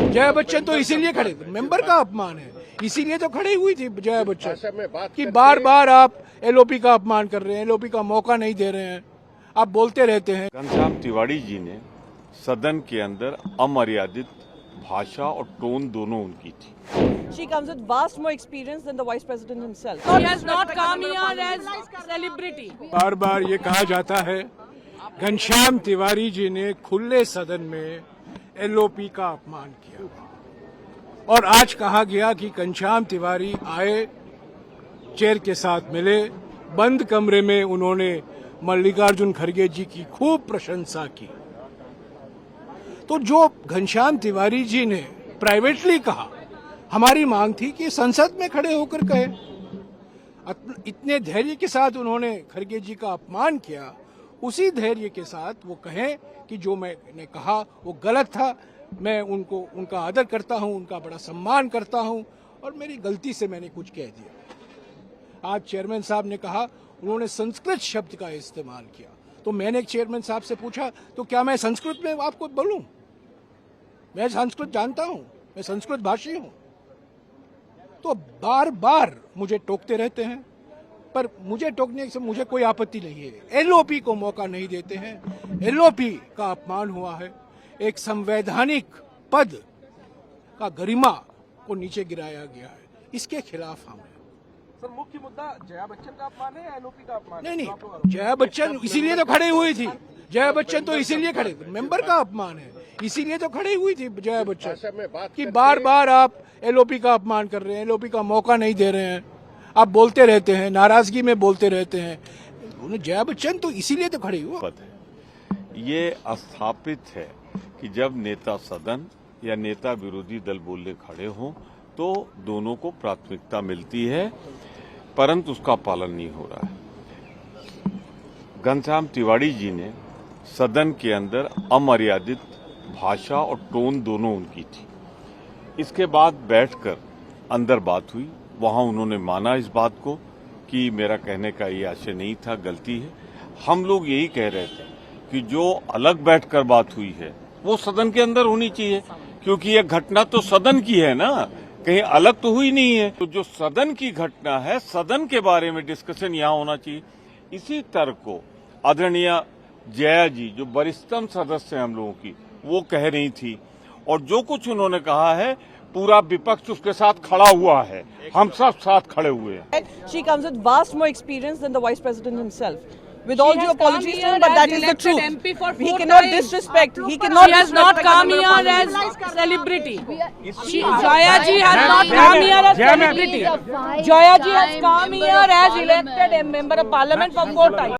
जया बच्चन तो इसीलिए खड़े थे, मेंबर का अपमान है, इसीलिए तो खड़ी हुई थी जया बच्चन कि बार बार आप एलओपी का अपमान कर रहे हैं, एलओपी का मौका नहीं दे रहे हैं, आप बोलते रहते हैं। घनश्याम तिवारी जी ने सदन के अंदर अमर्यादित भाषा और टोन दोनों उनकी थी। She comes with vast more experience than the Vice President himself. He has not come here as celebrity. बार बार ये कहा जाता है घनश्याम तिवारी जी ने खुले सदन में एलओपी का अपमान किया और आज कहा गया कि घनश्याम तिवारी आए, चेयर के साथ मिले, बंद कमरे में उन्होंने मल्लिकार्जुन खड़गे जी की खूब प्रशंसा की। तो जो घनश्याम तिवारी जी ने प्राइवेटली कहा, हमारी मांग थी कि संसद में खड़े होकर कहे। इतने धैर्य के साथ उन्होंने खड़गे जी का अपमान किया, उसी धैर्य के साथ वो कहें कि जो मैंने कहा वो गलत था, मैं उनका आदर करता हूं, उनका बड़ा सम्मान करता हूं और मेरी गलती से मैंने कुछ कह दिया। आज चेयरमैन साहब ने कहा उन्होंने संस्कृत शब्द का इस्तेमाल किया, तो मैंने चेयरमैन साहब से पूछा तो क्या मैं संस्कृत में आपको बोलूं? मैं संस्कृत जानता हूं, मैं संस्कृत भाषी हूं। तो बार बार मुझे टोकते रहते हैं, पर मुझे टोकने से मुझे कोई आपत्ति नहीं है। एलओपी को मौका नहीं देते हैं, एलओपी का अपमान हुआ है, एक संवैधानिक पद का गरिमा को नीचे गिराया गया है, इसके खिलाफ हम हैं। सर, मुख्य मुद्दा जया बच्चन का अपमान है या एलओपी का अपमान? नहीं, जया बच्चन इसीलिए तो खड़ी हुई थी, जया बच्चन तो इसीलिए खड़े थे, मेंबर का अपमान है, इसीलिए तो खड़ी हुई थी जया बच्चन कि बार बार आप एलओपी का अपमान कर रहे हैं, एलओपी का मौका नहीं दे रहे हैं, आप बोलते रहते हैं, नाराजगी में बोलते रहते हैं। जया बच्चन तो इसीलिए तो खड़ी हुई। ये स्थापित है कि जब नेता सदन या नेता विरोधी दल बोलने खड़े हों तो दोनों को प्राथमिकता मिलती है, परंतु उसका पालन नहीं हो रहा है। घनश्याम तिवारी जी ने सदन के अंदर अमर्यादित भाषा और टोन दोनों उनकी थी। इसके बाद बैठकर अंदर बात हुई, वहां उन्होंने माना इस बात को कि मेरा कहने का ये आशय नहीं था, गलती है। हम लोग यही कह रहे थे कि जो अलग बैठकर बात हुई है वो सदन के अंदर होनी चाहिए, क्योंकि यह घटना तो सदन की है ना, कहीं अलग तो हुई नहीं है। तो जो सदन की घटना है, सदन के बारे में डिस्कशन यहाँ होना चाहिए। इसी तर्क को आदरणीय जया जी, जो वरिष्ठतम सदस्य हैं हम लोगों की, वो कह रही थी और जो कुछ उन्होंने कहा है पूरा विपक्ष उसके साथ खड़ा हुआ है, हम सब साथ खड़े हुए हैं। She comes with vast more experience than the Vice President himself. With all due apologies to him, but that is the truth. He cannot disrespect. He cannot. She has not come here as celebrity. Jaya ji has not come here as celebrity. Jaya ji has come here as elected member of parliament for 4 times.